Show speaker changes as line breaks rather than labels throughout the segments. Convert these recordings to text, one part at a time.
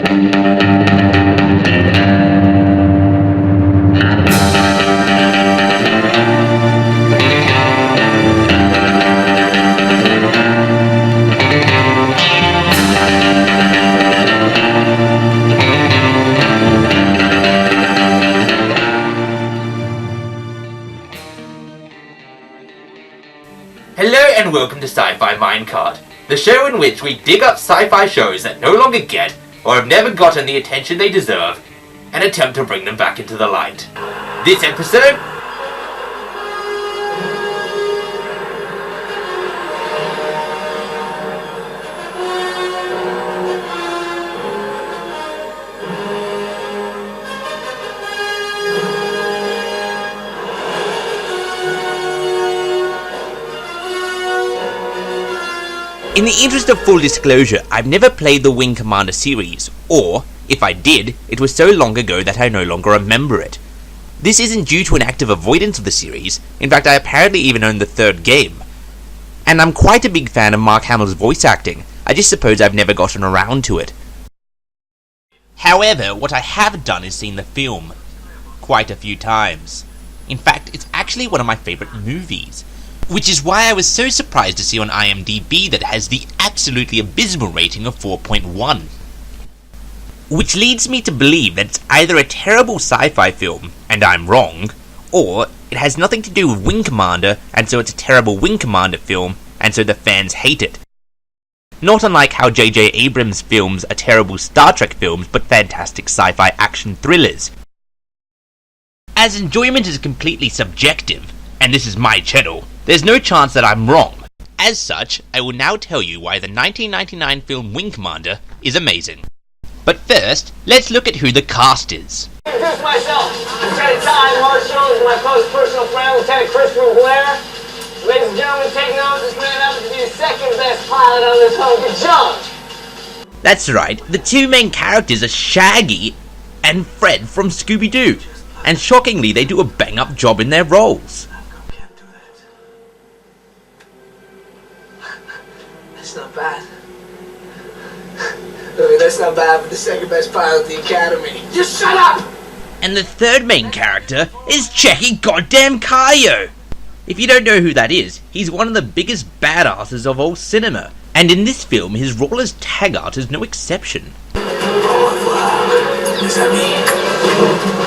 Hello and welcome to Sci-Fi Minecart, the show in which we dig up sci-fi shows that no longer get or have never gotten the attention they deserve and attempt to bring them back into the light. This episode... In the interest of full disclosure, I've never played the Wing Commander series, or, if I did, it was so long ago that I no longer remember it. This isn't due to an active avoidance of the series, in fact I apparently even own the third game. And I'm quite a big fan of Mark Hamill's voice acting, I just suppose I've never gotten around to it. However, what I have done is seen the film quite a few times. In fact, it's actually one of my favourite movies. Which is why I was so surprised to see on IMDb that it has the absolutely abysmal rating of 4.1. Which leads me to believe that it's either a terrible sci-fi film, and I'm wrong, or it has nothing to do with Wing Commander, and so it's a terrible Wing Commander film, and so the fans hate it. Not unlike how J.J. Abrams films are terrible Star Trek films, but fantastic sci-fi action thrillers. As enjoyment is completely subjective, and this is my channel, there's no chance that I'm wrong. As such, I will now tell you why the 1999 film Wing Commander is amazing. But first, let's look at who the cast is.
Introduce myself. Lieutenant Ty Marshall is my close personal friend, Lieutenant Christopher Blair. Ladies and gentlemen, take note, this man happens to be the second best pilot on this hunky junk.
That's right, the two main characters are Shaggy and Fred from Scooby-Doo. And shockingly, they do a bang-up job in their roles.
That's not bad. I mean, that's not bad for the second best pilot of the Academy. Just shut up!
And the third main character is Checky Goddamn Kayo. If you don't know who that is, he's one of the biggest badasses of all cinema. And in this film, his role as Taggart is no exception.
Is that me?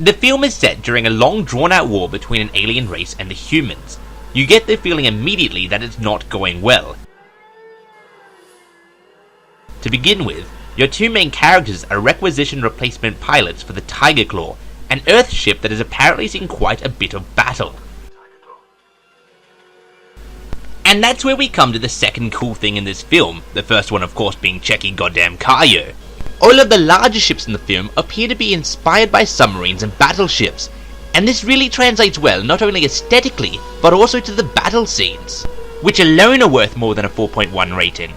The film is set during a long drawn-out war between an alien race and the humans. You get the feeling immediately that it's not going well. To begin with, your two main characters are requisition replacement pilots for the Tiger Claw, an Earth ship that has apparently seen quite a bit of battle. And that's where we come to the second cool thing in this film, the first one of course being Checky Goddamn Kayo. All of the larger ships in the film appear to be inspired by submarines and battleships, and this really translates well not only aesthetically, but also to the battle scenes, which alone are worth more than a 4.1 rating.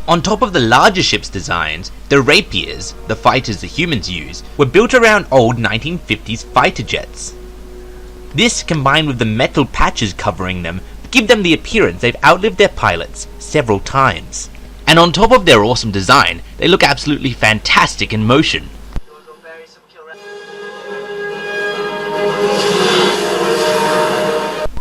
On top of the larger ships' designs, the Rapiers, the fighters the humans use, were built around old 1950s fighter jets. This, combined with the metal patches covering them, give them the appearance they've outlived their pilots several times. And on top of their awesome design, they look absolutely fantastic in motion.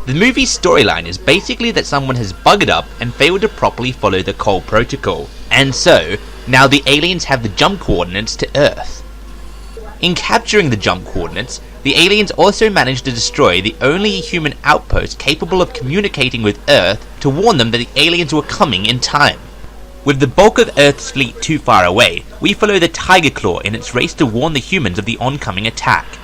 The movie's storyline is basically that someone has buggered up and failed to properly follow the Cole Protocol, and so, now the aliens have the jump coordinates to Earth. In capturing the jump coordinates, the aliens also managed to destroy the only human outpost capable of communicating with Earth to warn them that the aliens were coming in time. With the bulk of Earth's fleet too far away, we follow the Tiger Claw in its race to warn the humans of the oncoming attack.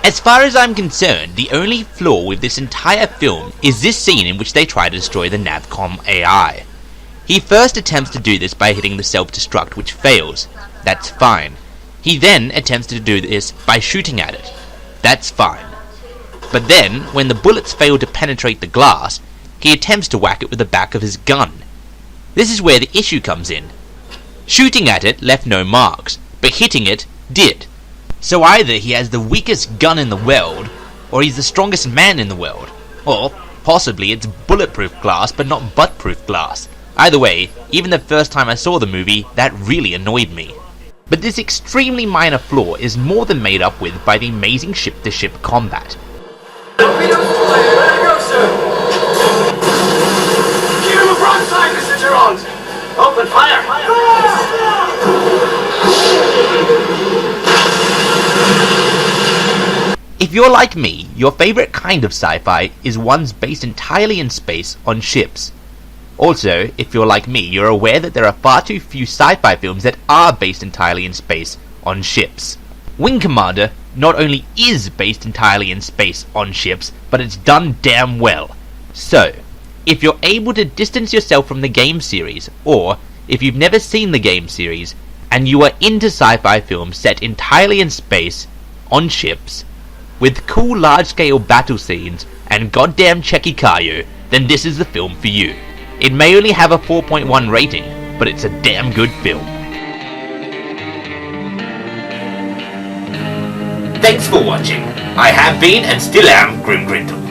As far as I'm concerned, the only flaw with this entire film is this scene in which they try to destroy the Navcom AI. He first attempts to do this by hitting the self-destruct, which fails. That's fine. He then attempts to do this by shooting at it. That's fine. But then, when the bullets fail to penetrate the glass, he attempts to whack it with the back of his gun. This is where the issue comes in. Shooting at it left no marks, but hitting it did. So either he has the weakest gun in the world, or he's the strongest man in the world, or possibly it's bulletproof glass but not butt-proof glass. Either way, even the first time I saw the movie, that really annoyed me. But this extremely minor flaw is more than made up with by the amazing ship-to-ship combat.
Torpedoes away, ready to go, sir. Keep him broadside, Mr. Gerard. Open fire.
If you're like me, your favorite kind of sci-fi is ones based entirely in space on ships. Also, if you're like me, you're aware that there are far too few sci-fi films that are based entirely in space on ships. Wing Commander not only is based entirely in space on ships, but it's done damn well. So, if you're able to distance yourself from the game series, or if you've never seen the game series, and you are into sci-fi films set entirely in space, on ships, with cool large-scale battle scenes, and goddamn Checky Kayo, then this is the film for you. It may only have a 4.1 rating, but it's a damn good film. Thanks for watching. I have been and still am Grim Grindle.